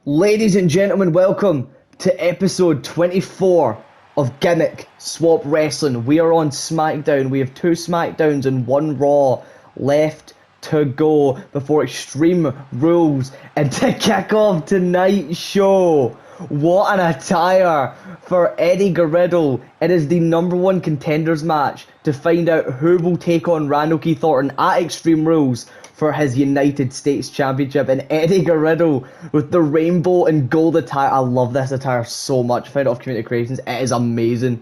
Ladies and gentlemen, welcome to episode 24 of Gimmick Swap Wrestling. We are on SmackDown. We have 2 SmackDowns and 1 Raw left to go before Extreme Rules. And to kick off tonight's show, what an attire for Eddie Guerrero. It is the #1 contenders match to find out who will take on Randall Keith Orton at Extreme Rules for his United States Championship, and Eddie Guerrero with the rainbow and gold attire. I love this attire so much. Found it off Community Creations. It is amazing.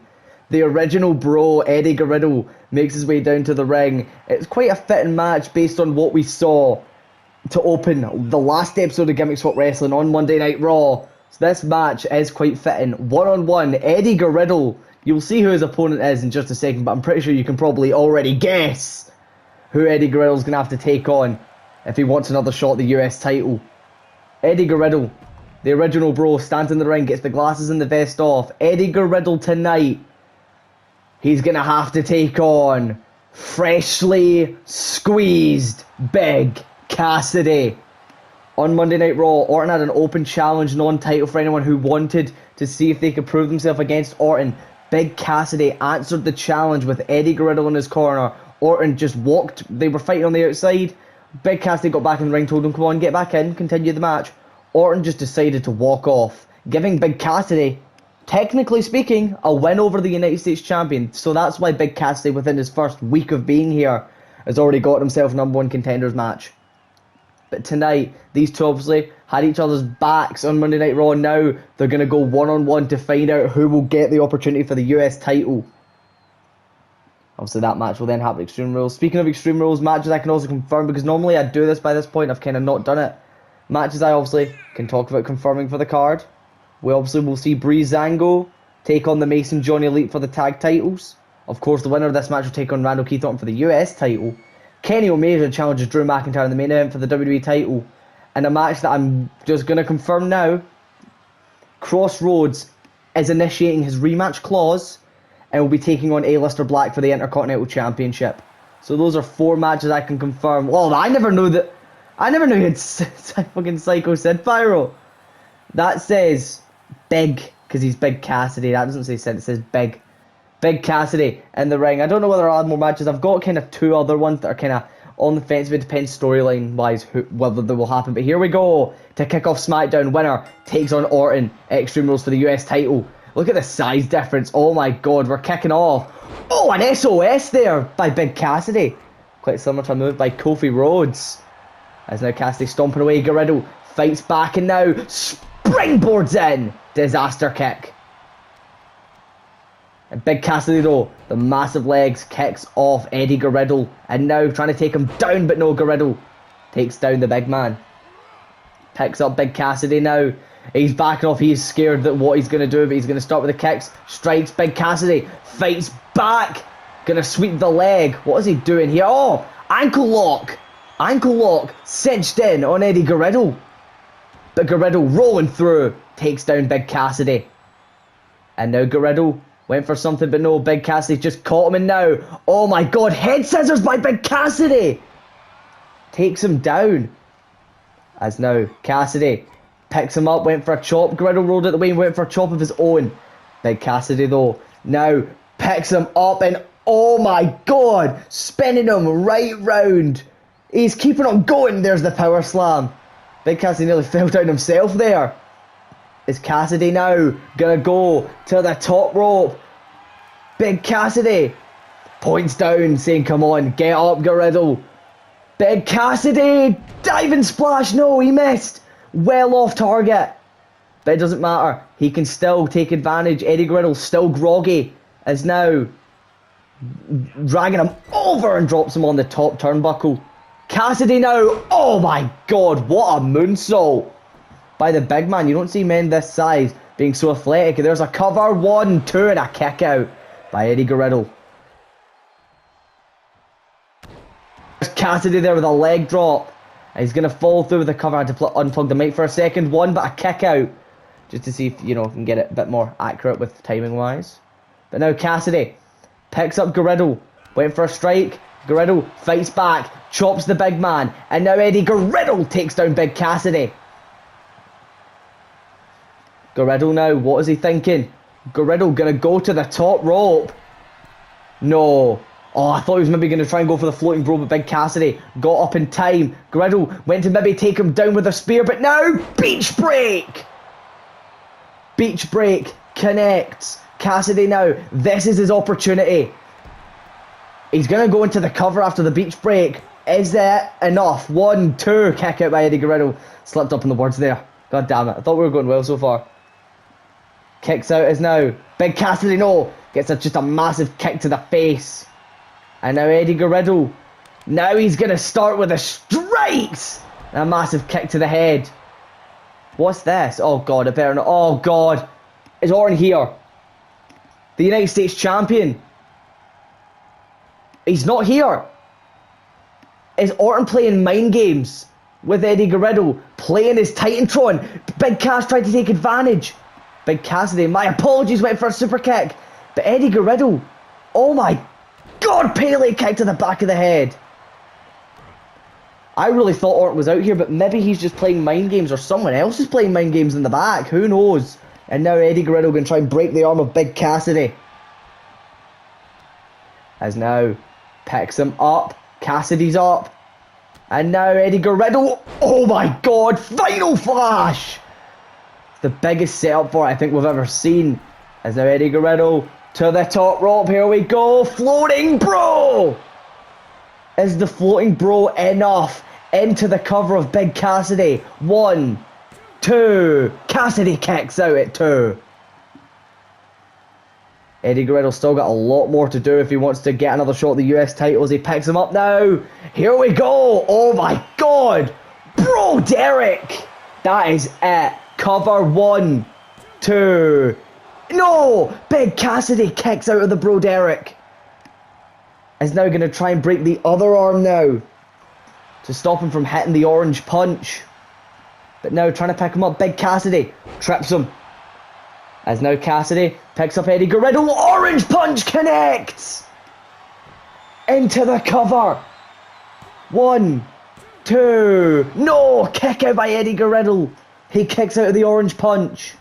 The original bro, Eddie Guerrero, makes his way down to the ring. It's quite a fitting match based on what we saw to open the last episode of Gimmick Swap Wrestling on Monday Night Raw. So this match is quite fitting. One-on-one, Eddie Guerrero. You'll see who his opponent is in just a second, but I'm pretty sure you can probably already guess who Eddie Guerrero's going to have to take on if he wants another shot at the US title. Eddie Guerrero, the original bro, stands in the ring, gets the glasses and the vest off. Eddie Guerrero tonight, he's going to have to take on freshly squeezed Big Cassidy. On Monday Night Raw, Orton had an open challenge, non-title, for anyone who wanted to see if they could prove themselves against Orton. Big Cassidy answered the challenge with Eddie Guerrero in his corner. Orton just walked. They were fighting on the outside. Big Cassidy got back in the ring, told him, come on, get back in, continue the match. Orton just decided to walk off, giving Big Cassidy, technically speaking, a win over the United States Champion. So that's why Big Cassidy, within his first week of being here, has already got himself #1 contenders match. But tonight, these two obviously had each other's backs on Monday Night Raw. Now they're going to go one-on-one to find out who will get the opportunity for the US title. Obviously that match will then happen at Extreme Rules. Speaking of Extreme Rules matches, I can also confirm, because normally I do this by this point, I've kind of not done it. Matches I obviously can talk about confirming for the card. We obviously will see Breezango take on the Mason Johnny Elite for the tag titles. Of course, the winner of this match will take on Randall Keith Orton for the US title. Kenny Omega challenges Drew McIntyre in the main event for the WWE title. And a match that I'm just going to confirm now, Crossroads is initiating his rematch clause and will be taking on A-Lister Black for the Intercontinental Championship. So those are 4 matches I can confirm. Well, I never knew he had fucking Psycho Sid Pyro. That says Big, because he's Big Cassidy. That doesn't say Sid, it says Big. Big Cassidy in the ring. I don't know whether I'll add more matches. I've got kind of 2 other ones that are kind of on the fence. It depends storyline-wise whether they will happen. But here we go. To kick off SmackDown, winner takes on Orton at Extreme Rules for the US title. Look at the size difference. Oh my god, we're kicking off. Oh, an SOS there by Big Cassidy. Quite similar to a move by Kofi Rhodes. As now Cassidy stomping away. Guerrero fights back and now springboards in. Disaster kick. And Big Cassidy though, the massive legs, kicks off Eddie Guerrero. And now trying to take him down, but no, Guerrero takes down the big man. Picks up Big Cassidy now. He's backing off. He's scared that what he's going to do, but he's going to start with the kicks. Strikes Big Cassidy. Fights back. Going to sweep the leg. What is he doing here? Oh, ankle lock. Ankle lock. Cinched in on Eddie Guerrero. But Guerrero rolling through. Takes down Big Cassidy. And now Guerrero went for something, but no. Big Cassidy just caught him, and now, oh my god, head scissors by Big Cassidy. Takes him down. As now Cassidy picks him up, went for a chop. Guerrero rolled it the way and went for a chop of his own. Big Cassidy though now picks him up, and oh my god, spinning him right round. He's keeping on going. There's the power slam. Big Cassidy nearly fell down himself there. Is Cassidy now gonna go to the top rope? Big Cassidy points down saying, come on, get up, Guerrero. Big Cassidy, diving splash. No, he missed. Well off target. But it doesn't matter. He can still take advantage. Eddie Guerrero's still groggy. Is now dragging him over and drops him on the top turnbuckle. Cassidy now. Oh my god, what a moonsault by the big man. You don't see men this size being so athletic. There's a cover. 1, 2, and a kick out by Eddie Guerrero. There's Cassidy there with a leg drop. He's going to fall through with the cover. I had to unplug the mic for a second. 1, but a kick out. Just to see if, you know, can get it a bit more accurate with timing wise. But now Cassidy picks up Guerrero. Went for a strike. Guerrero fights back. Chops the big man. And now Eddie Guerrero takes down Big Cassidy. Riddle now, what is he thinking? Riddle gonna go to the top rope. No. Oh, I thought he was maybe going to try and go for the floating bro, but Big Cassidy got up in time. Riddle went to maybe take him down with a spear, but now, beach break! Beach break connects. Cassidy now, this is his opportunity. He's going to go into the cover after the beach break. Is that enough? 1, 2, kick out by Eddie Guerrero. Slipped up in the words there. God damn it, I thought we were going well so far. Kicks out is now. Big Cassidy, no. Gets just a massive kick to the face. And now Eddie Guerrero. Now he's going to start with a straight. And a massive kick to the head. What's this? Oh God, I better not. Oh God. Is Orton here? The United States Champion. He's not here. Is Orton playing mind games with Eddie Guerrero? Playing his Titantron. Big Cass tried to take advantage. Big Cassidy, my apologies, went for a super kick. But Eddie Guerrero, oh my God, Pele kick to the back of the head. I really thought Orton was out here, but maybe he's just playing mind games, or someone else is playing mind games in the back. Who knows? And now Eddie Guerrero going to try and break the arm of Big Cassidy. As now picks him up. Cassidy's up. And now Eddie Guerrero. Oh my God, final flash. The biggest setup for it I think we've ever seen. As now Eddie Guerrero to the top rope. Here we go. Floating bro. Is the floating bro enough? Into the cover of Big Cassidy. 1, 2. Cassidy kicks out at 2. Eddie Guerrero's still got a lot more to do if he wants to get another shot at the US titles. He picks him up now. Here we go. Oh my God. Bro Derek. That is it. Cover 1, 2. No! Big Cassidy kicks out of the Bro Derek. Is now going to try and break the other arm now. To stop him from hitting the orange punch. But now trying to pick him up. Big Cassidy trips him. As now Cassidy picks up Eddie Guerrero. Orange punch connects. Into the cover. 1, 2. No! Kick out by Eddie Guerrero. He kicks out of the orange punch.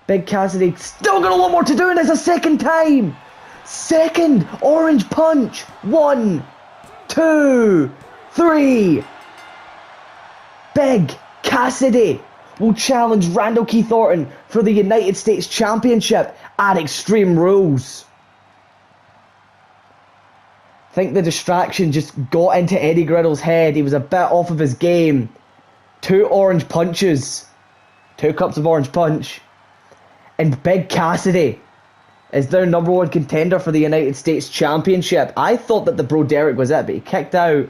Big Cassidy still got a lot more to do, and it's a second time. Second orange punch. 1, 2, 3. Big Cassidy will challenge Randall Keith Orton for the United States Championship at Extreme Rules. I think the distraction just got into Eddie Guerrero's head. He was a bit off of his game. 2 orange punches. 2 cups of orange punch. And Big Cassidy is their #1 contender for the United States Championship. I thought that the Bro Derek was it, but he kicked out.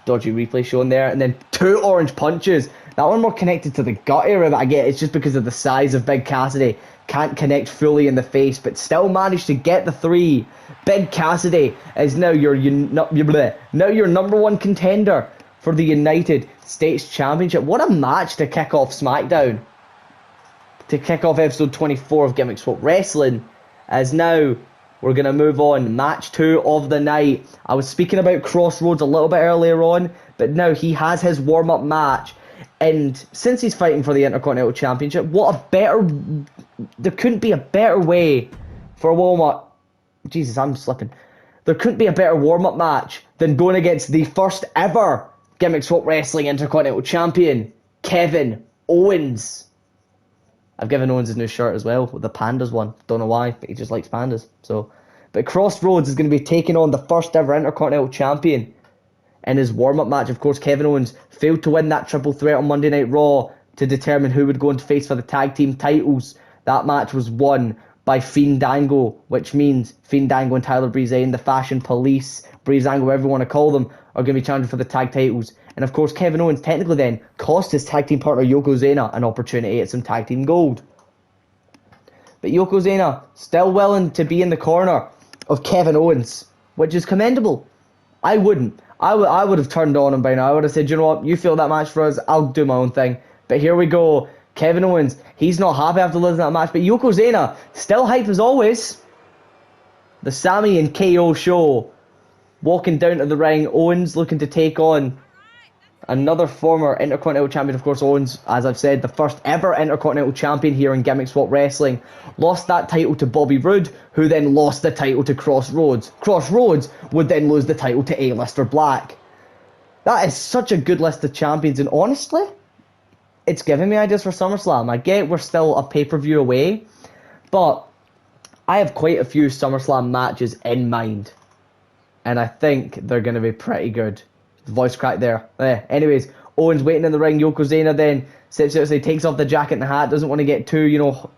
Dodgy replay shown there. And then 2 orange punches. That one more connected to the gut area, but I get it's just because of the size of Big Cassidy. Can't connect fully in the face, but still managed to get the 3. Big Cassidy is now your #1 contender for the United States Championship. What a match to kick off SmackDown. To kick off episode 24 of Gimmick Swap Wrestling. As now we're going to move on. Match 2 of the night. I was speaking about Crossroads a little bit earlier on, but now he has his warm-up match. And since he's fighting for the Intercontinental Championship, there couldn't be a better way for a warm-up. Jesus, I'm slipping. There couldn't be a better warm-up match than going against the first ever Gimmick Swap Wrestling Intercontinental Champion, Kevin Owens. I've given Owens his new shirt as well, with the pandas one. Don't know why, but he just likes pandas. But Crossroads is going to be taking on the first ever Intercontinental Champion in his warm-up match. Of course, Kevin Owens failed to win that triple threat on Monday Night Raw to determine who would go into face for the tag team titles. That match was won by Fandango, which means Fandango and Tyler Breezango, the Fashion Police, Breezango, whatever you want to call them, are going to be challenging for the tag titles. And of course, Kevin Owens technically then cost his tag team partner Yokozuna an opportunity at some tag team gold. But Yokozuna still willing to be in the corner of Kevin Owens, which is commendable. I wouldn't. I would have turned on him by now. I would have said, you know what, you feel that match for us, I'll do my own thing. But here we go. Kevin Owens, he's not happy after losing that match, but Yokozuna, still hype as always. The Sammy and KO show. Walking down to the ring, Owens looking to take on Another former Intercontinental Champion, of course, Owens, as I've said, the first ever Intercontinental Champion here in Gimmick Swap Wrestling. Lost that title to Bobby Roode, who then lost the title to Crossroads. Crossroads would then lose the title to A-Lister Black. That is such a good list of champions, and honestly, it's giving me ideas for SummerSlam. I get we're still a pay-per-view away, but I have quite a few SummerSlam matches in mind, and I think they're going to be pretty good. Voice crack there. Anyways, Owens waiting in the ring. Yokozuna then steps outside, takes off the jacket and the hat, doesn't want to get too,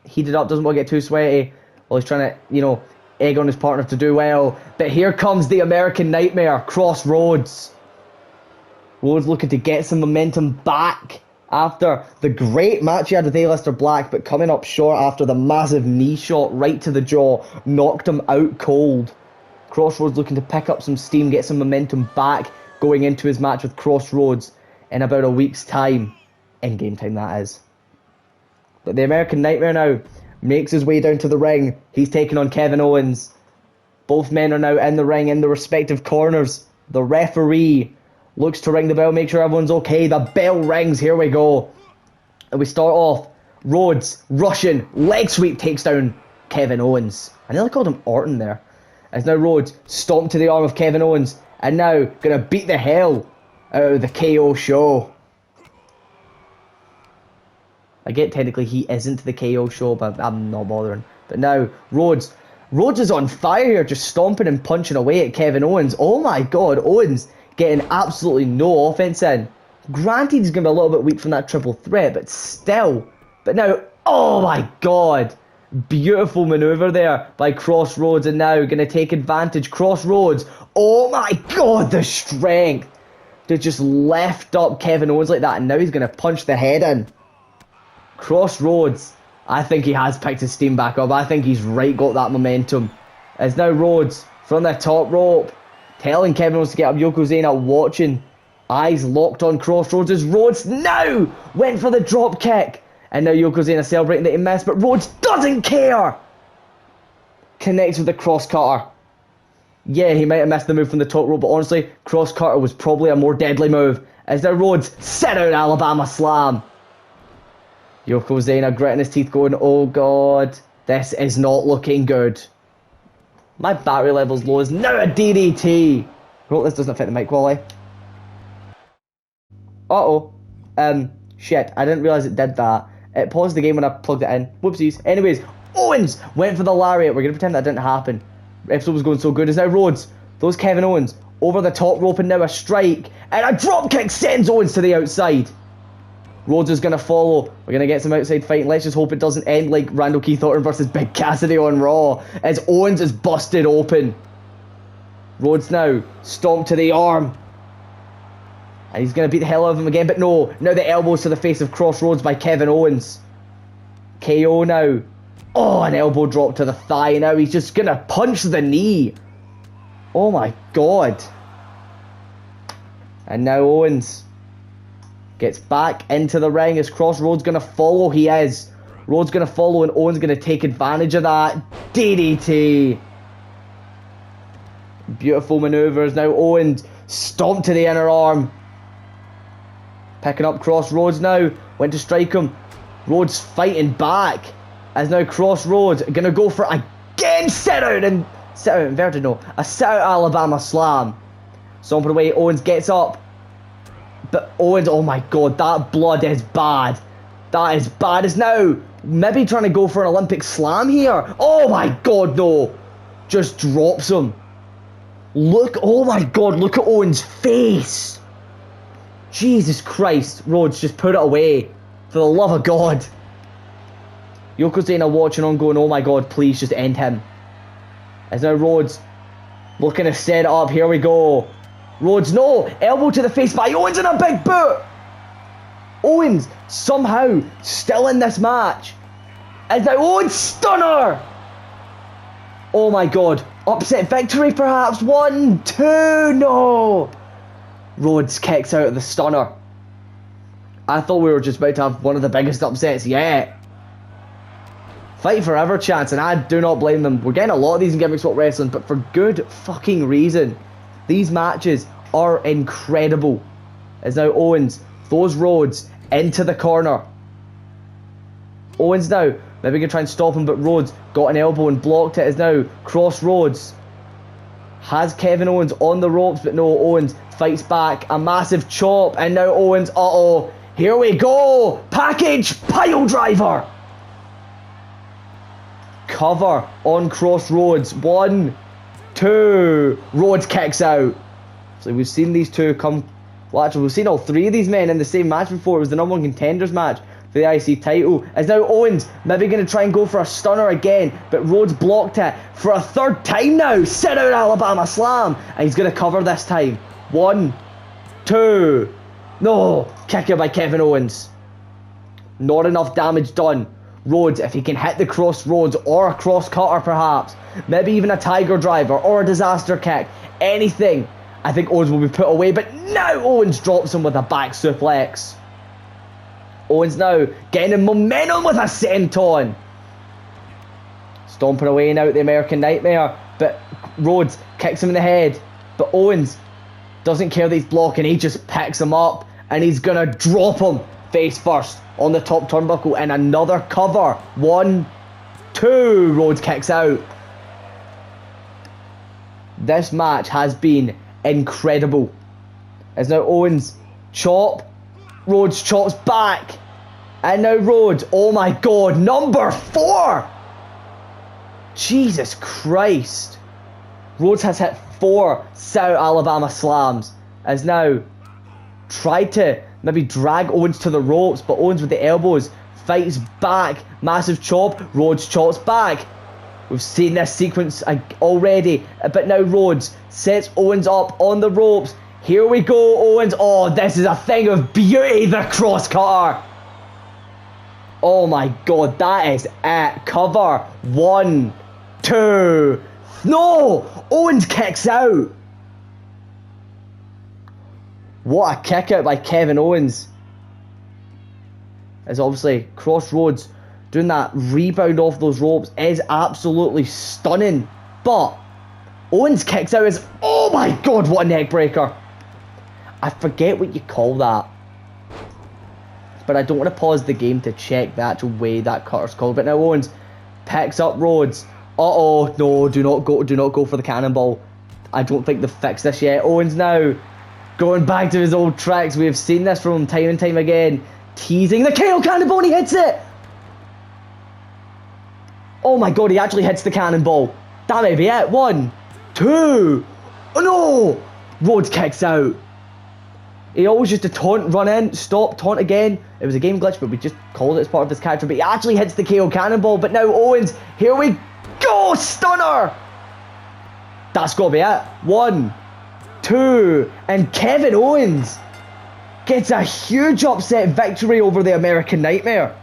heated up, doesn't want to get too sweaty. Well, he's trying to, egg on his partner to do well. But here comes the American Nightmare, Crossroads. Rhodes looking to get some momentum back after the great match he had with A-Lister Black, but coming up short after the massive knee shot right to the jaw, knocked him out cold. Crossroads looking to pick up some steam, get some momentum back, going into his match with Crossroads in about a week's time. In-game time, that is. But the American Nightmare now makes his way down to the ring. He's taking on Kevin Owens. Both men are now in the ring in the respective corners. The referee looks to ring the bell, make sure everyone's okay. The bell rings, here we go. And we start off. Rhodes, Russian, leg sweep takes down Kevin Owens. I nearly called him Orton there. As now Rhodes stomped to the arm of Kevin Owens. And now, gonna beat the hell out of the KO show. I get technically he isn't the KO show, but I'm not bothering. But now, Rhodes is on fire here, just stomping and punching away at Kevin Owens. Oh my god, Owens getting absolutely no offense in. Granted, he's gonna be a little bit weak from that triple threat, but still. But now, oh my god. Beautiful maneuver there by Crossroads, and now going to take advantage. Crossroads, oh my god, the strength to just lift up Kevin Owens like that, and now he's going to punch the head in. Crossroads, I think he has picked his steam back up. I think he's got that momentum. As now Rhodes from the top rope, telling Kevin Owens to get up. Yokozuna watching, eyes locked on Crossroads as Rhodes now went for the drop kick. And now Yokozuna celebrating that he missed, but Rhodes doesn't care! Connects with the cross cutter. Yeah, he might have missed the move from the top rope, but honestly, cross cutter was probably a more deadly move. As now Rhodes set out Alabama Slam. Yokozuna gritting his teeth going, oh god, this is not looking good. My battery level's low as now a DDT. Hope this doesn't fit the mic quality. Shit, I didn't realise it did that. It paused the game when I plugged it in. Whoopsies. Anyways, Owens went for the lariat. We're going to pretend that didn't happen. The episode was going so good. It's now Rhodes. Those Kevin Owens over the top rope, and now a strike. And a drop kick sends Owens to the outside. Rhodes is going to follow. We're going to get some outside fighting. Let's just hope it doesn't end like Randall Keith Orton versus Big Cassidy on Raw, as Owens is busted open. Rhodes now stomped to the arm. And he's going to beat the hell out of him again, but no. Now the elbows to the face of Crossroads by Kevin Owens. KO now. Oh, an elbow drop to the thigh. Now he's just going to punch the knee. Oh my god. And now Owens gets back into the ring. Is Crossroads going to follow? He is. Rhodes going to follow, and Owens going to take advantage of that. DDT. Beautiful maneuvers. Now Owens stomped to the inner arm. Picking up Crossroads now. Went to strike him. Rhodes fighting back. As now Crossroads going to go for again. Sit out inverted, no. A sit out Alabama Slam. Stomping away. Owens gets up. But Owens, oh my god, that blood is bad. That is bad. Is now maybe trying to go for an Olympic Slam here. Oh my god, no. Just drops him. Look, oh my god, look at Owens' face. Jesus Christ, Rhodes, just put it away. For the love of God. Yokozuna watching on going, oh my god, please just end him. As now Rhodes looking to set it up, here we go. Rhodes, no, elbow to the face by Owens and a big boot. Owens somehow still in this match. As now Owens stunner. Oh my god, upset victory perhaps, 1, 2, no. Rhodes kicks out of the stunner. I thought we were just about to have one of the biggest upsets yet. Fight forever chance, and I do not blame them. We're getting a lot of these in Gimmick Swap Wrestling, but for good fucking reason. These matches are incredible. As now Owens throws Rhodes into the corner. Owens now, maybe can try and stop him, but Rhodes got an elbow and blocked it. As now crossroads has Kevin Owens on the ropes, but no, Owens fights back. A massive chop, and now Owens, here we go! Package pile driver! Cover on crossroads. 1, 2. Rhodes kicks out. So we've seen these two come. Well, actually, we've seen all three of these men in the same match before. It was the number 1 contenders match for the IC title. As now Owens maybe going to try and go for a stunner again, but Rhodes blocked it for a third time now. Sit out Alabama Slam, and he's going to cover this time. 1, 2. No, kick out by Kevin Owens. Not enough damage done. Rhodes, if he can hit the crossroads or a cross cutter perhaps, maybe even a tiger driver or a disaster kick, anything, I think Owens will be put away. But now Owens drops him with a back suplex. Owens now getting momentum with a senton. Stomping away now at the American Nightmare, but Rhodes kicks him in the head. But Owens doesn't care that he's blocking, he just picks him up and he's gonna drop him face first on the top turnbuckle, and another cover. 1, 2. Rhodes kicks out. This match has been incredible. As now Owens chop, Rhodes chops back, and now Rhodes, oh my god, number 4! Jesus Christ. Rhodes has hit 4 South Alabama slams. As now tried to maybe drag Owens to the ropes, but Owens with the elbows fights back. Massive chop, Rhodes chops back. We've seen this sequence already, but now Rhodes sets Owens up on the ropes. Here we go, Owens. Oh, this is a thing of beauty, the cross cutter. Oh my god, that is it. Cover. 1, 2. No! Owens kicks out. What a kick out by Kevin Owens. As obviously crossroads doing that rebound off those ropes is absolutely stunning. But Owens kicks out as, oh my god, what a neck breaker. I forget what you call that, but I don't want to pause the game to check the actual way that cutter's called. But now Owens picks up Rhodes. No, do not go for the cannonball. I don't think they've fixed this yet. Owens now going back to his old tricks. We have seen this from him time and time again. Teasing the KO cannonball, and he hits it. Oh my god, he actually hits the cannonball. That may be it. 1, 2. Oh no! Rhodes kicks out. He always used to taunt, run in, stop, taunt again. It was a game glitch, but we just called it as part of his character. But he actually hits the KO cannonball. But now Owens, here we go, stunner. That's got to be it. 1, 2, and Kevin Owens gets a huge upset victory over the American Nightmare.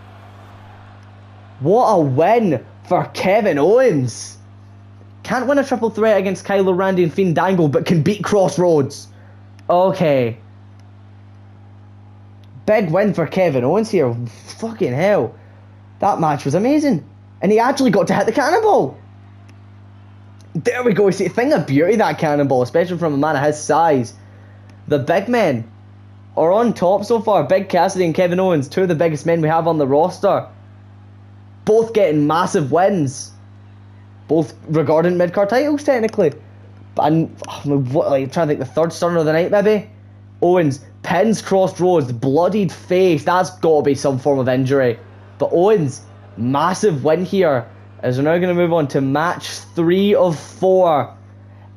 What a win for Kevin Owens. Can't win a triple threat against Kylo, Randy, and Fiend Dangle, but can beat Crossroads. Okay. Big win for Kevin Owens here. Fucking hell. That match was amazing. And he actually got to hit the cannonball. There we go. See, thing of beauty, that cannonball, especially from a man of his size. The big men are on top so far. Big Cassidy and Kevin Owens, 2 of the biggest men we have on the roster. Both getting massive wins. Both regarding mid-card titles, technically. But I'm trying to think, the third stunner of the night, maybe? Owens pins Crossroads, bloodied face. That's got to be some form of injury. But Owens, massive win here. As we're now going to move on to match 3 of 4.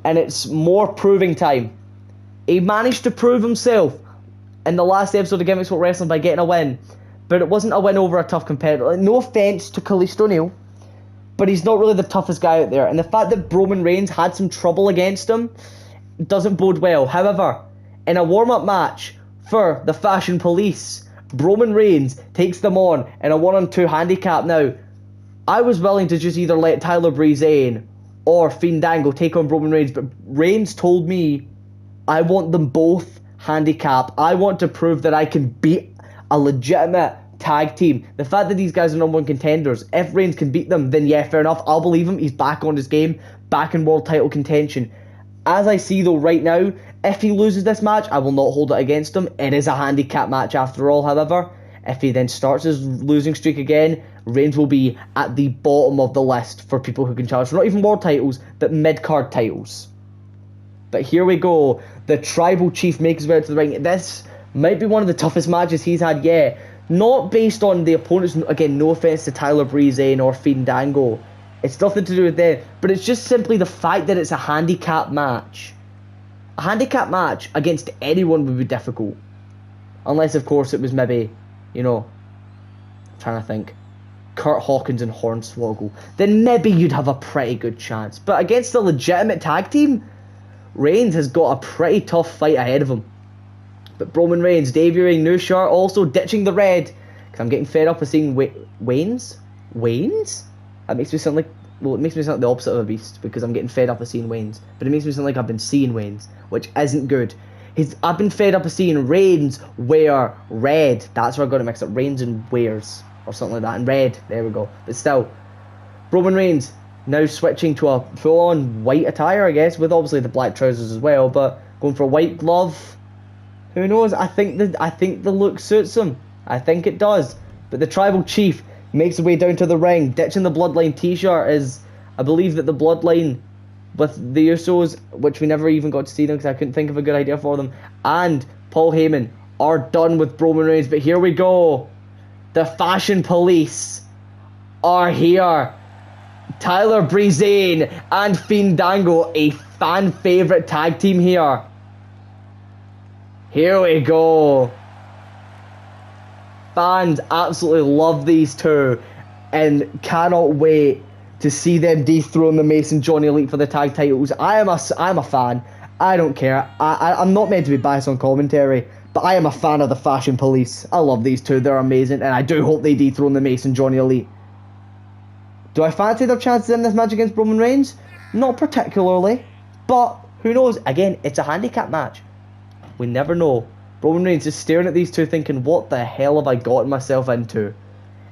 And it's more proving time. He managed to prove himself in the last episode of Gimmick Sport Wrestling by getting a win. But it wasn't a win over a tough competitor. No offence to Kalisto O'Neill, but he's not really the toughest guy out there. And the fact that Roman Reigns had some trouble against him doesn't bode well. However, in a warm-up match for the Fashion Police, Roman Reigns takes them on in a 1-on-2 handicap. Now, I was willing to just either let Tyler Breeze in or Fiend Dangle take on Roman Reigns, but Reigns told me, I want them both handicap. I want to prove that I can beat a legitimate tag team. The fact that these guys are number 1 contenders, if Reigns can beat them, then yeah, fair enough. I'll believe him. He's back on his game, back in world title contention. As I see though right now, if he loses this match, I will not hold it against him. It is a handicap match after all, however. If he then starts his losing streak again, Reigns will be at the bottom of the list for people who can challenge for not even world titles, but mid-card titles. But here we go. The Tribal Chief makes his way to the ring. This might be one of the toughest matches he's had yet. Not based on the opponents, again, no offense to Tyler Breeze or Fandango. It's nothing to do with them, but it's just simply the fact that it's a handicap match. A handicap match against anyone would be difficult. Unless, of course, it was maybe, you know, I'm trying to think, Kurt Hawkins and Hornswoggle. Then maybe you'd have a pretty good chance. But against a legitimate tag team, Reigns has got a pretty tough fight ahead of him. But Roman Reigns debuting new shirt, also ditching the red. Because I'm getting fed up of seeing Waynes? That makes me sound like, well, it makes me sound like the opposite of a beast, because I'm getting fed up of seeing Waynes. But it makes me sound like I've been seeing Waynes, which isn't good. I've been fed up of seeing Reigns wear red. That's where I got it mixed up. Reigns and wears, or something like that. And red, there we go. But still, Roman Reigns now switching to a full-on white attire, I guess, with obviously the black trousers as well, but going for a white glove. Who knows? I think the look suits him. I think it does. But the Tribal Chief makes his way down to the ring, ditching the Bloodline t-shirt. Is I believe that the Bloodline with the Usos, which we never even got to see them because I couldn't think of a good idea for them, and Paul Heyman are done with Roman Reigns. But here we go. The Fashion Police are here. Tyler Breeze and Fandango, a fan favourite tag team here. Here we go. Fans absolutely love these two and cannot wait to see them dethrone the Mason Johnny Elite for the tag titles. I'm a fan. I don't care. I'm not meant to be biased on commentary, but I am a fan of the Fashion Police. I love these two. They're amazing, and I do hope they dethrone the Mason Johnny Elite. Do I fancy their chances in this match against Roman Reigns? Not particularly, but who knows? Again, it's a handicap match. We never know. Roman Reigns is staring at these two thinking, what the hell have I gotten myself into?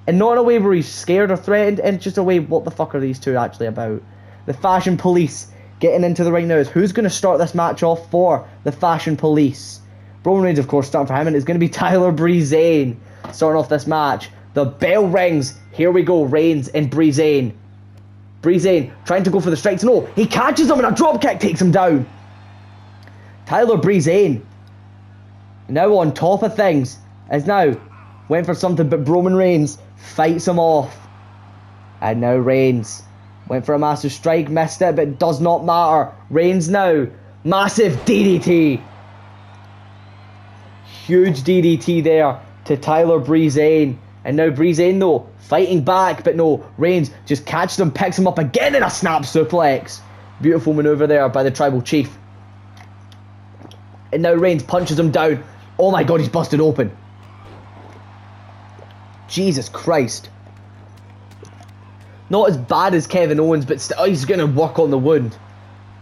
And not in a way where he's scared or threatened, and just a way, what the fuck are these two actually about? The Fashion Police getting into the ring now. Who's going to start this match off for the Fashion Police? Roman Reigns, of course, starting for him, and it's going to be Tyler Breeze starting off this match. The bell rings. Here we go, Reigns and Breeze. Breeze trying to go for the strikes. No, he catches him and a dropkick takes him down. Tyler Breeze, now on top of things, is now went for something, but Roman Reigns fights him off. And now Reigns went for a massive strike, missed it, but it does not matter. Reigns now, massive DDT. Huge DDT there to Tyler Breeze. And now Breeze though, fighting back, but no, Reigns just catches him, picks him up again in a snap suplex. Beautiful maneuver there by the Tribal Chief. And now Reigns punches him down. Oh my god, he's busted open. Jesus Christ. Not as bad as Kevin Owens, but still, he's going to work on the wound.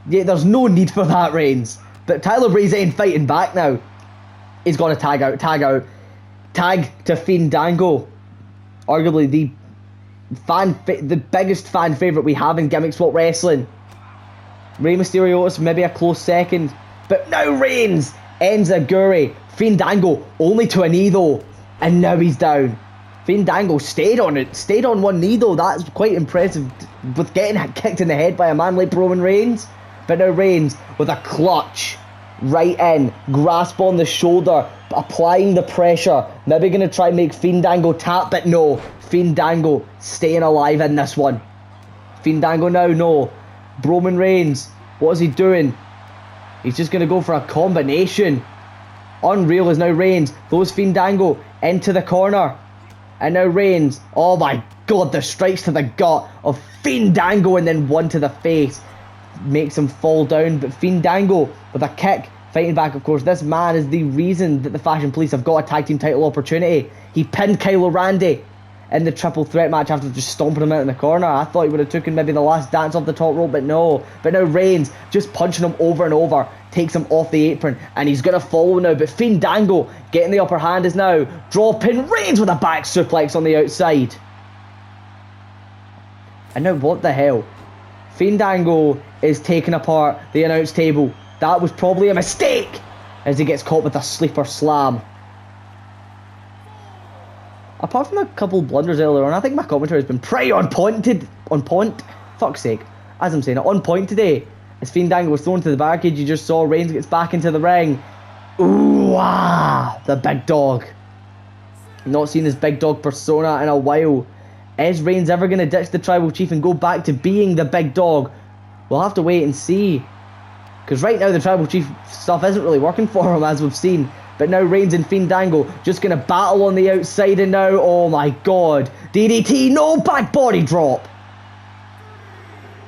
Yeah, there's no need for that, Reigns. But Tyler Breeze fighting back now. He's going to tag out. Tag to Fandango. Arguably the biggest fan favourite we have in Gimmick Swap Wrestling. Rey Mysterio, maybe a close second. But now Reigns ends a Guri. Fandango only to a knee though. And now he's down. Fandango stayed on one knee though. That's quite impressive with getting kicked in the head by a man like Roman Reigns. But now Reigns with a clutch right in, grasp on the shoulder, applying the pressure. Maybe going to try and make Fandango tap, but no. Fandango staying alive in this one. Fandango now, no. Roman Reigns, what is he doing? He's just going to go for a combination. Unreal is now Reigns. Throws Fandango into the corner. And now Reigns, oh my god, the strikes to the gut of Fandango and then one to the face. Makes him fall down, but Fandango with a kick, fighting back, of course. This man is the reason that the Fashion Police have got a tag team title opportunity. He pinned Kyle O'Reilly in the triple threat match after just stomping him out in the corner. I thought he would have taken maybe the last dance off the top rope, but no. But now Reigns just punching him over and over, takes him off the apron, and he's going to follow now. But Fandango getting the upper hand is now dropping Reigns with a back suplex on the outside. And now what the hell? Fandango is taking apart the announce table. That was probably a mistake as he gets caught with a sleeper slam. Apart from a couple blunders earlier on, I think my commentary has been pretty on point. Fuck's sake. As I'm saying it, on point today. As Fandango was thrown to the barricade, you just saw Reigns gets back into the ring. Ooh, the big dog. Not seen his big dog persona in a while. Is Reigns ever going to ditch the Tribal Chief and go back to being the big dog? We'll have to wait and see. Because right now the Tribal Chief stuff isn't really working for him, as we've seen. But now Reigns and Fandango just going to battle on the outside, and now, oh my god, DDT, no, back body drop.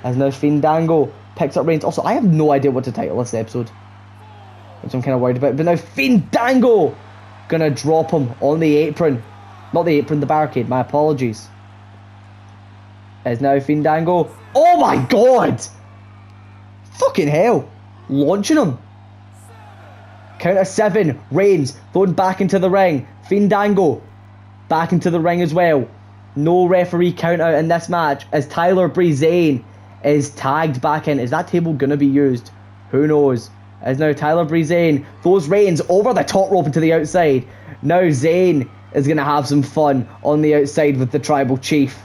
As now Fandango picks up Reigns. Also, I have no idea what to title this episode, which I'm kind of worried about. But now Fandango going to drop him on the apron. Not the apron, the barricade, my apologies. As now Fandango, oh my god, fucking hell, launching him. Count of 7, Reigns thrown back into the ring. Fandango back into the ring as well. No referee count out in this match as Tyler Breezanne is tagged back in. Is that table going to be used? Who knows? As now Tyler Breezanne throws Reigns over the top rope into the outside. Now Zayn is going to have some fun on the outside with the Tribal Chief.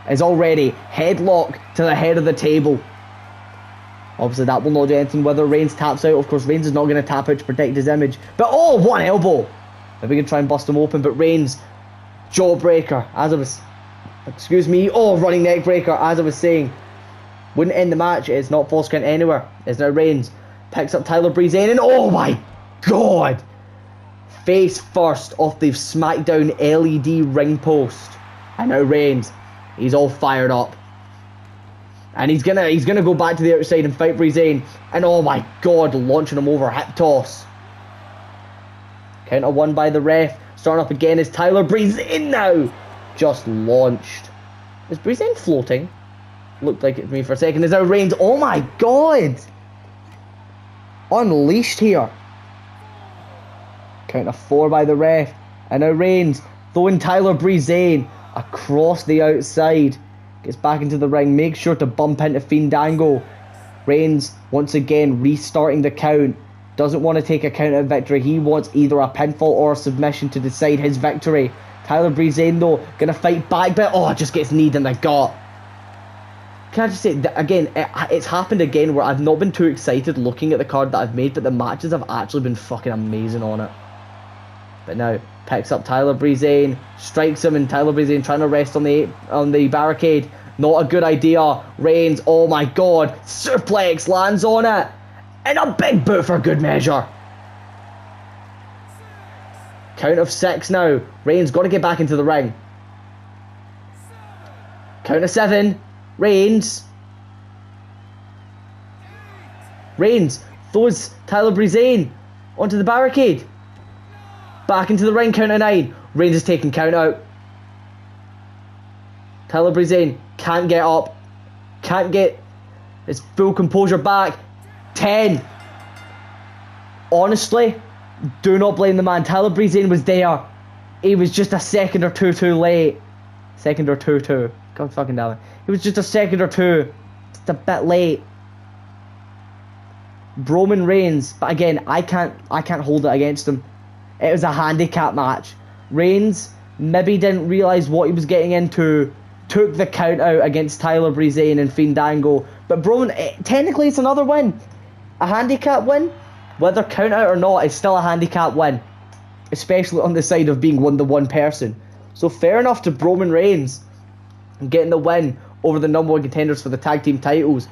Is already headlock to the head of the table. Obviously that will not do anything whether Reigns taps out. Of course Reigns is not going to tap out to protect his image. But oh, one elbow. Maybe we can try and bust him open. But Reigns, jawbreaker, as I was... Excuse me. Oh, running neck breaker, as I was saying. Wouldn't end the match. It's not false count anywhere. It's now Reigns. Picks up Tyler Breezanne and oh my god. Face first off the SmackDown LED ring post. And now Reigns. He's all fired up. And he's gonna go back to the outside and fight Breezanne. And oh my god, launching him over, hip toss. Count of 1 by the ref. Starting up again is Tyler Breezanne now. Just launched. Is Breezanne floating? Looked like it to me for a second. Is now Reigns. Oh my god. Unleashed here. Count of 4 by the ref. And now Reigns throwing Tyler Breezanne across the outside. Gets back into the ring. Makes sure to bump into Fandango. Reigns once again restarting the count. Doesn't want to take a count out victory. He wants either a pinfall or a submission to decide his victory. Tyler Breezanne though going to fight back, but oh, just gets kneed in the gut. Can I just say that again, it's happened again where I've not been too excited looking at the card that I've made, but the matches have actually been fucking amazing on it. But now picks up Tyler Breezanne, strikes him, and Tyler Breezanne trying to rest on the barricade. Not a good idea. Reigns, oh my god, suplex lands on it, and a big boot for good measure. Count of 6 now. Reigns got to get back into the ring. Count of 7. Reigns throws Tyler Breezanne onto the barricade. Back into the ring, count of 9. Reigns is taking count out. Tyler Breezanne can't get up. Can't get his full composure back. 10. Honestly, do not blame the man. Tyler Breezanne was there. He was just a second or two too late. Second or two. God fucking damn it. He was just a second or two. Just a bit late. Roman Reigns, but again, I can't hold it against him. It was a handicap match. Reigns maybe didn't realise what he was getting into. Took the count out against Tyler Breezanne and Fandango. But Roman, technically it's another win. A handicap win, whether count out or not, is still a handicap win. Especially on the side of being one person. So fair enough to Roman Reigns getting the win over the number 1 contenders for the tag team titles.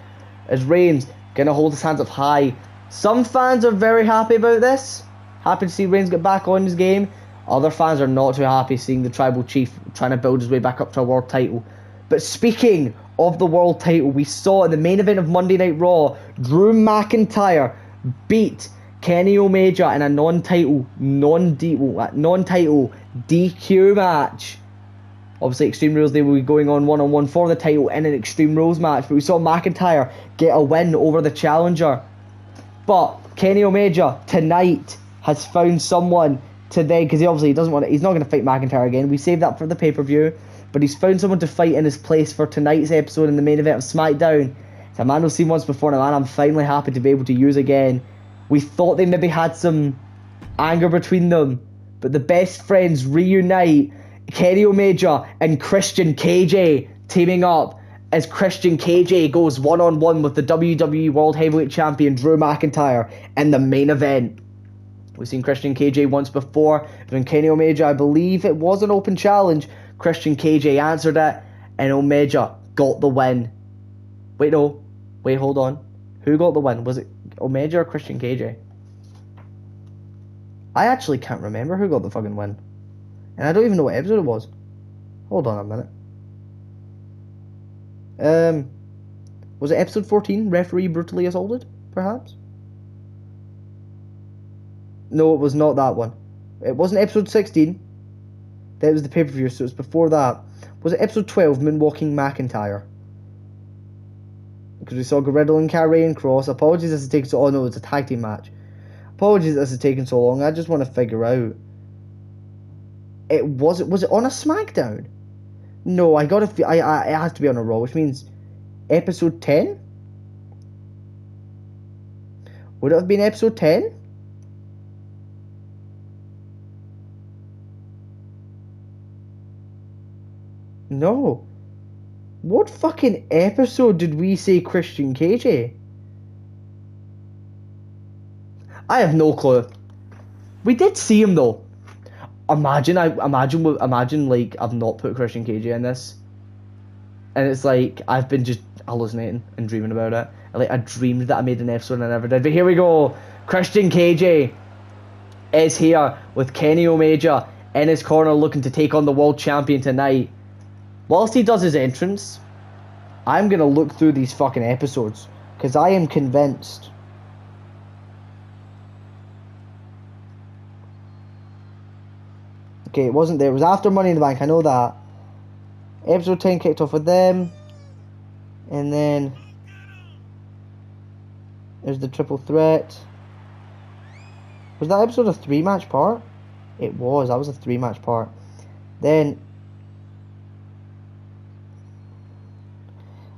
As Reigns going to hold his hands up high. Some fans are very happy about this. Happy to see Reigns get back on his game. Other fans are not too happy seeing the Tribal Chief trying to build his way back up to a world title. But speaking of the world title, we saw in the main event of Monday Night Raw, Drew McIntyre beat Kenny Omega in a non-title DQ match. Obviously, Extreme Rules, they will be going on one-on-one for the title in an Extreme Rules match. But we saw McIntyre get a win over the challenger. But Kenny Omega tonight has found someone today, because he's not going to fight McIntyre again. We saved that for the pay-per-view. But he's found someone to fight in his place for tonight's episode in the main event of SmackDown. It's a man we've seen once before, and a man I'm finally happy to be able to use again. We thought they maybe had some anger between them, but the best friends reunite. Kenny Omega and Christian KJ teaming up as Christian KJ goes one-on-one with the WWE World Heavyweight Champion Drew McIntyre in the main event. We've seen Christian KJ once before. When Kenny Omega, I believe it was an open challenge, Christian KJ answered it, and Omega got the win. Wait, no. Wait, hold on. Who got the win? Was it Omega or Christian KJ? I actually can't remember who got the fucking win. And I don't even know what episode it was. Hold on a minute. Was it episode 14? Referee brutally assaulted, perhaps? No, it was not that one. It wasn't episode 16. That was the pay-per-view, so it was before that. Was it episode 12, Moonwalking McIntyre? Because we saw Riddle and Karrion Kross. Apologies this is taking so... Oh no, it's a tag team match. Apologies this is taking so long. I just want to figure out... Was it on a SmackDown? No, I gotta feel... it has to be on a Raw, which means... Episode 10? Would it have been episode 10? No. What fucking episode did we say Christian KJ? I have no clue. We did see him though. Imagine like I've not put Christian KJ in this, and it's like I've been just hallucinating and dreaming about it. And like I dreamed that I made an episode and I never did. But here we go. Christian KJ is here with Kenny Omega in his corner, looking to take on the world champion tonight. Whilst he does his entrance, I'm gonna look through these fucking episodes because I am convinced. Okay, it wasn't there. It was after Money in the Bank. I know that. Episode 10 kicked off with them. And then... there's the triple threat. Was that episode a 3-match part? It was. That was a 3-match part. Then...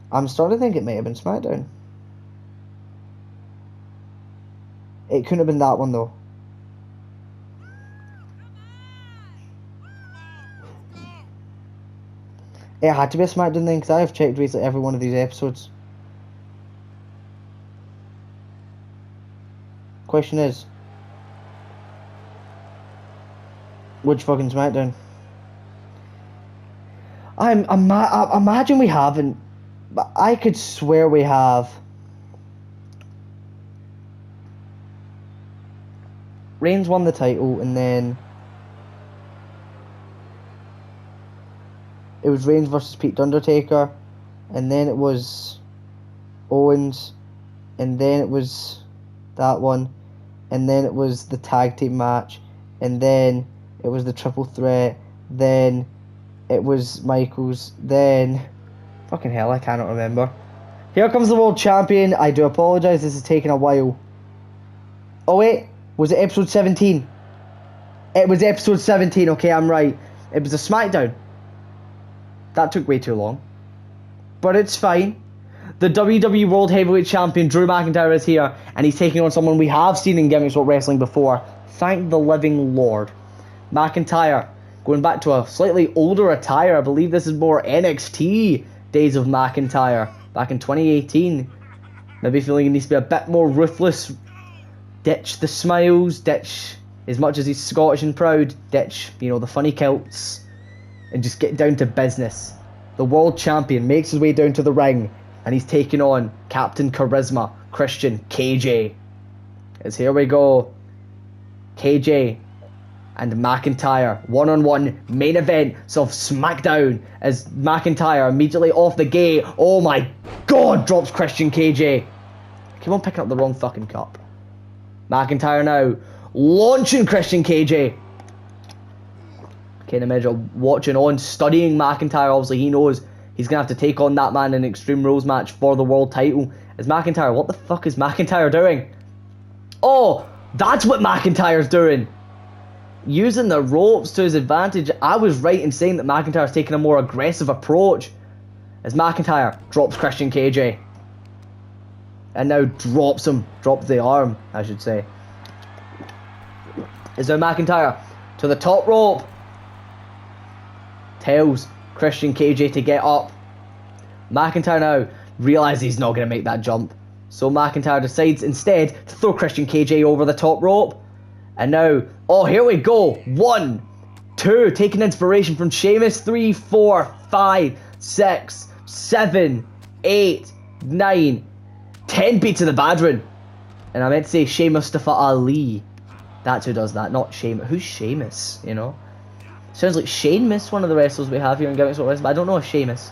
I'm starting to think it might have been SmackDown. It couldn't have been that one though. It had to be a SmackDown then, because I have checked basically every one of these episodes. Question is, which fucking SmackDown? I imagine we haven't, but I could swear we have. Reigns won the title, and then it was Reigns versus Pete Undertaker, and then it was Owens, and then it was that one, and then it was the tag team match, and then it was the triple threat, then it was Michaels, then... fucking hell, I cannot remember. Here comes the world champion. I do apologise, this is taking a while. Oh wait, was it episode 17? It was episode 17, okay, I'm right. It was a SmackDown. That took way too long. But it's fine. The WWE World Heavyweight Champion Drew McIntyre is here, and he's taking on someone we have seen in Gimmick Sport Wrestling before. Thank the living Lord. McIntyre, going back to a slightly older attire. I believe this is more NXT days of McIntyre, back in 2018. Maybe feeling he needs to be a bit more ruthless. Ditch the smiles, ditch, as much as he's Scottish and proud, ditch, you know, the funny kilts, and just get down to business. The world champion makes his way down to the ring, and he's taking on Captain Charisma, Christian KJ. As here we go. KJ and McIntyre, one-on-one main event of SmackDown, as McIntyre immediately off the gate, oh my god, drops Christian KJ. I keep on picking up the wrong fucking cup. McIntyre now launching Christian KJ. Kenny Omega watching on, studying McIntyre. Obviously he knows he's going to have to take on that man in an Extreme Rules match for the world title. As McIntyre, what the fuck is McIntyre doing? Oh, that's what McIntyre's doing. Using the ropes to his advantage. I was right in saying that McIntyre's taking a more aggressive approach. As McIntyre drops Christian KJ. And now drops him. Drops the arm, I should say. Is now McIntyre to the top rope. Tells Christian KJ to get up. McIntyre now realises he's not going to make that jump. So McIntyre decides instead to throw Christian KJ over the top rope. And now, oh, here we go. 1, 2, taking inspiration from Sheamus. 3, 4, 5, 6, 7, 8, 9, 10 beats of the Badrin. And I meant to say Sheamus Mustafa Ali. That's who does that, not Sheamus. Who's Sheamus, you know? Sounds like Sheamus, one of the wrestlers we have here in Gimmick Sport Wrestling, but I don't know a Sheamus.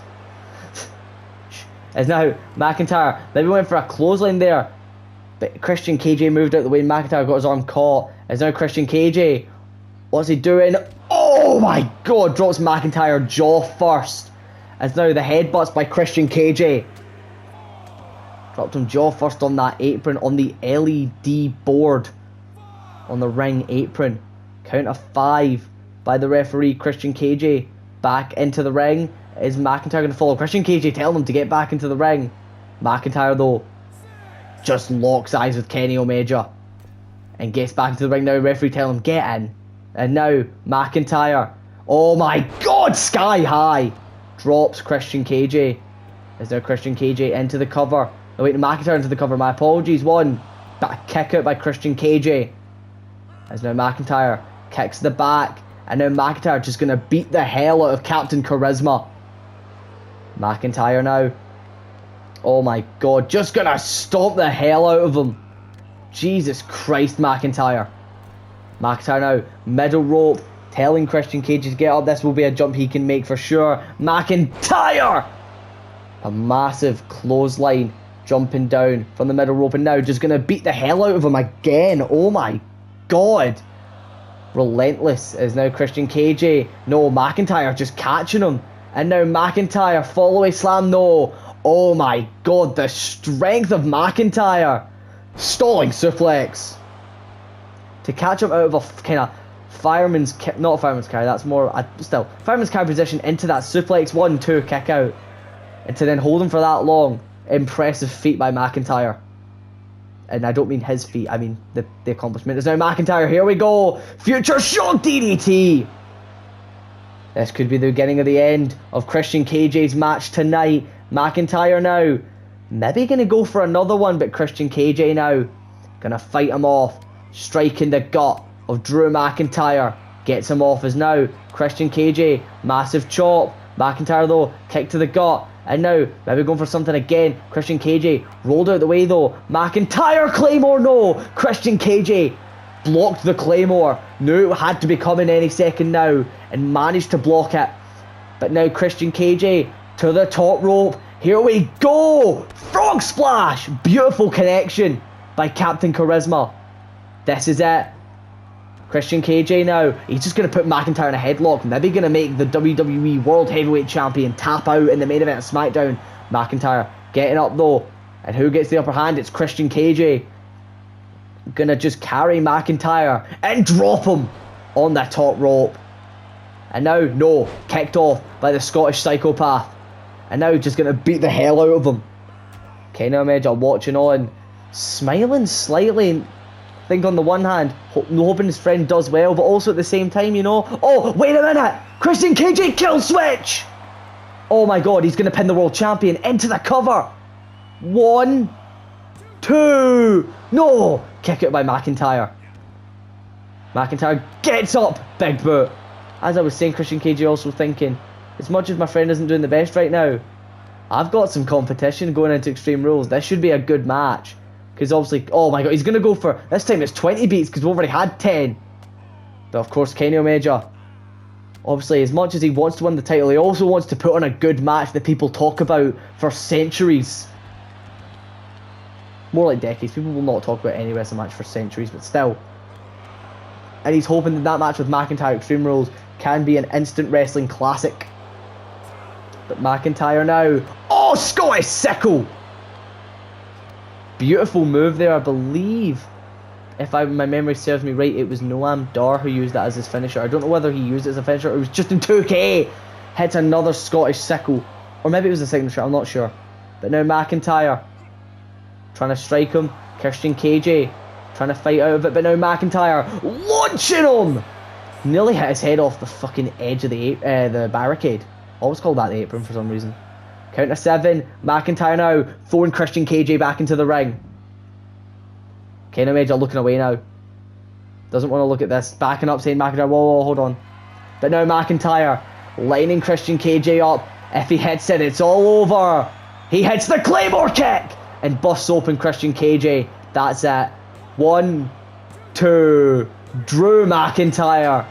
As now McIntyre maybe went for a clothesline there, but Christian KJ moved out the way and McIntyre got his arm caught. As now Christian KJ, what's he doing? Oh my god, drops McIntyre jaw first. As now the headbutts by Christian KJ. Dropped him jaw first on that apron, on the LED board, on the ring apron. Count of 5 by the referee. Christian KJ back into the ring. Is McIntyre going to follow? Christian KJ telling him to get back into the ring. McIntyre though just locks eyes with Kenny Omega and gets back into the ring now. Referee telling him get in. And now McIntyre, oh my god, sky high, drops Christian KJ. Is now Christian KJ into the cover. Oh wait, McIntyre into the cover, my apologies. One kick out by Christian KJ. As now McIntyre kicks the back. And now McIntyre just going to beat the hell out of Captain Charisma. McIntyre now. Oh my god, just going to stomp the hell out of him. Jesus Christ, McIntyre. McIntyre now, middle rope, telling Christian KJ to get up. This will be a jump he can make for sure. McIntyre! A massive clothesline jumping down from the middle rope. And now just going to beat the hell out of him again. Oh my god. Relentless is now Christian KJ. No, McIntyre just catching him. And now McIntyre, follow-away slam, no. Oh my god, the strength of McIntyre. Stalling suplex. To catch him out of a kind of fireman's, not a fireman's carry, that's more, still, fireman's carry position into that suplex, 1, 2, kick out. And to then hold him for that long, impressive feat by McIntyre. And I don't mean his feet, I mean the accomplishment. Is now McIntyre, here we go. Future Shock DDT. This could be the beginning of the end of Christian KJ's match tonight. McIntyre now, maybe going to go for another one, but Christian KJ now, going to fight him off. Striking the gut of Drew McIntyre. Gets him off as now Christian KJ, massive chop. McIntyre though, kick to the gut. And now, maybe going for something again. Christian KJ rolled out the way though. McIntyre Claymore, no! Christian KJ blocked the Claymore. Knew it had to be coming any second now. And managed to block it. But now Christian KJ to the top rope. Here we go! Frog splash! Beautiful connection by Captain Charisma. This is it. Christian KJ now, he's just going to put McIntyre in a headlock. Maybe going to make the WWE World Heavyweight Champion tap out in the main event of SmackDown. McIntyre getting up though. And who gets the upper hand? It's Christian KJ. Going to just carry McIntyre and drop him on the top rope. And now, no, kicked off by the Scottish Psychopath. And now just going to beat the hell out of him. Kenny Omega watching on, smiling slightly. I think on the one hand, hoping his friend does well, but also at the same time, you know, oh, wait a minute, Christian KJ kill switch! Oh my god, he's going to pin the world champion into the cover. 1, 2, no, kick it by McIntyre. McIntyre gets up, big boot. As I was saying, Christian KJ also thinking, as much as my friend isn't doing the best right now, I've got some competition going into Extreme Rules. This should be a good match. Because obviously, oh my god, he's going to go for, this time it's 20 beats because we've already had 10. But of course, Kenny Omega, obviously, as much as he wants to win the title, he also wants to put on a good match that people talk about for centuries. More like decades. People will not talk about any wrestling match for centuries, but still. And he's hoping that that match with McIntyre Extreme Rules can be an instant wrestling classic. But McIntyre now, oh, Scottish Sickle! Beautiful move there, I believe. If my memory serves me right, it was Noam Dar who used that as his finisher. I don't know whether he used it as a finisher or it was just in 2K. Hits another Scottish Sickle. Or maybe it was a signature, I'm not sure. But now McIntyre trying to strike him. Christian KJ trying to fight out of it, but now McIntyre launching him. Nearly hit his head off the fucking edge of the barricade. Always called that the apron for some reason. Count to 7. McIntyre now throwing Christian KJ back into the ring. Kenny Omega looking away now. Doesn't want to look at this. Backing up, saying McIntyre, whoa, hold on. But now McIntyre lining Christian KJ up. If he hits it, it's all over. He hits the Claymore kick and busts open Christian KJ. That's it. 1, 2. Drew McIntyre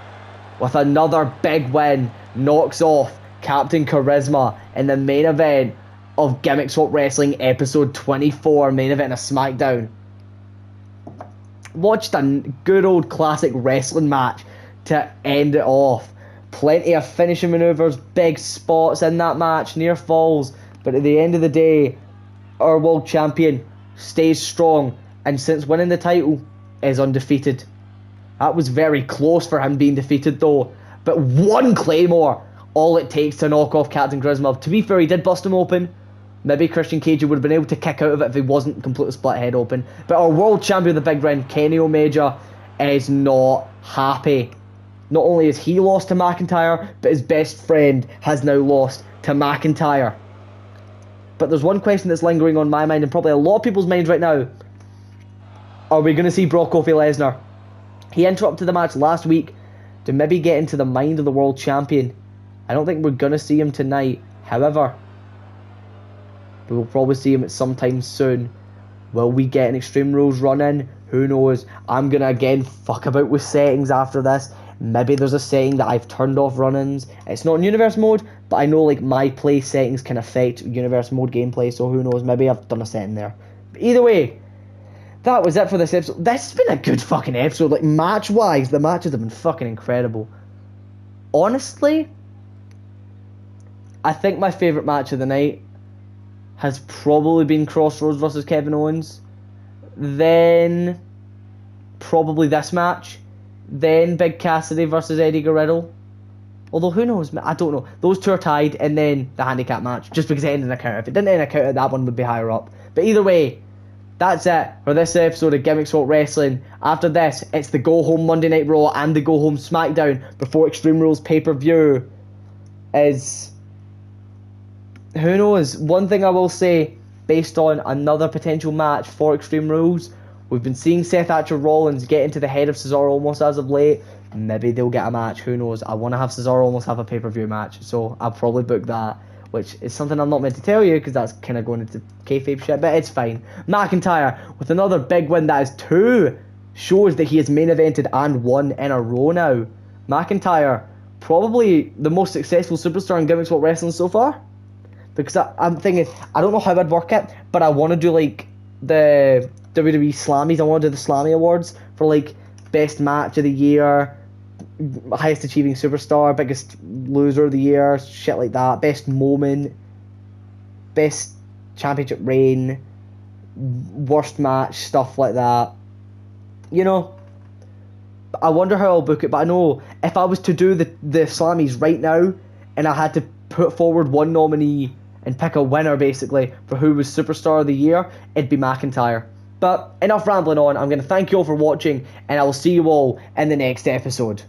with another big win. Knocks off Captain Charisma in the main event of Gimmick Swap Wrestling episode 24. Main event of SmackDown. Watched a good old classic wrestling match to end it off. Plenty of finishing maneuvers, big spots in that match, near falls. But at the end of the day, our world champion stays strong, and since winning the title, is undefeated. That was very close for him being defeated though. But one Claymore, all it takes to knock off Captain Charisma. To be fair, he did bust him open. Maybe Christian KJ would have been able to kick out of it if he wasn't completely split head open. But our world champion of the big ring, Kenny Omega, is not happy. Not only has he lost to McIntyre, but his best friend has now lost to McIntyre. But there's one question that's lingering on my mind and probably a lot of people's minds right now. Are we going to see Brock Kofi Lesnar? He interrupted the match last week to maybe get into the mind of the world champion. I don't think we're going to see him tonight. However, we will probably see him at some time soon. Will we get an Extreme Rules run-in? Who knows? I'm going to again fuck about with settings after this. Maybe there's a setting that I've turned off run-ins. It's not in Universe Mode, but I know like my play settings can affect Universe Mode gameplay, so who knows? Maybe I've done a setting there. But either way, that was it for this episode. This has been a good fucking episode. Like, match-wise, the matches have been fucking incredible. Honestly, I think my favourite match of the night has probably been Crossroads versus Kevin Owens. Then probably this match. Then Big Cassidy versus Eddie Guerrero. Although, who knows? I don't know. Those two are tied. And then the handicap match. Just because it ended in a counter. If it didn't end in a counter, that one would be higher up. But either way, that's it for this episode of Gimmick Swap Wrestling. After this, it's the Go Home Monday Night Raw and the Go Home SmackDown before Extreme Rules pay-per-view is... Who knows? One thing I will say, based on another potential match for Extreme Rules, we've been seeing Seth Rollins get into the head of Cesaro almost as of late. Maybe they'll get a match. Who knows? I want to have Cesaro almost have a pay-per-view match, so I'll probably book that, which is something I'm not meant to tell you because that's kind of going into kayfabe shit, but it's fine. McIntyre with another big win. That is 2 shows that he has main evented and won in a row now. McIntyre, probably the most successful superstar in Gimmick Swap Wrestling so far. Because I'm thinking, I don't know how I'd work it, but I want to do like the WWE Slammies. I want to do the Slammy Awards for like best match of the year, highest achieving superstar, biggest loser of the year, shit like that, best moment, best championship reign, worst match, stuff like that. You know, I wonder how I'll book it, but I know if I was to do the Slammies right now and I had to put forward one nominee and pick a winner basically for who was superstar of the year, it'd be McIntyre. But enough rambling on. I'm going to thank you all for watching, and I will see you all in the next episode.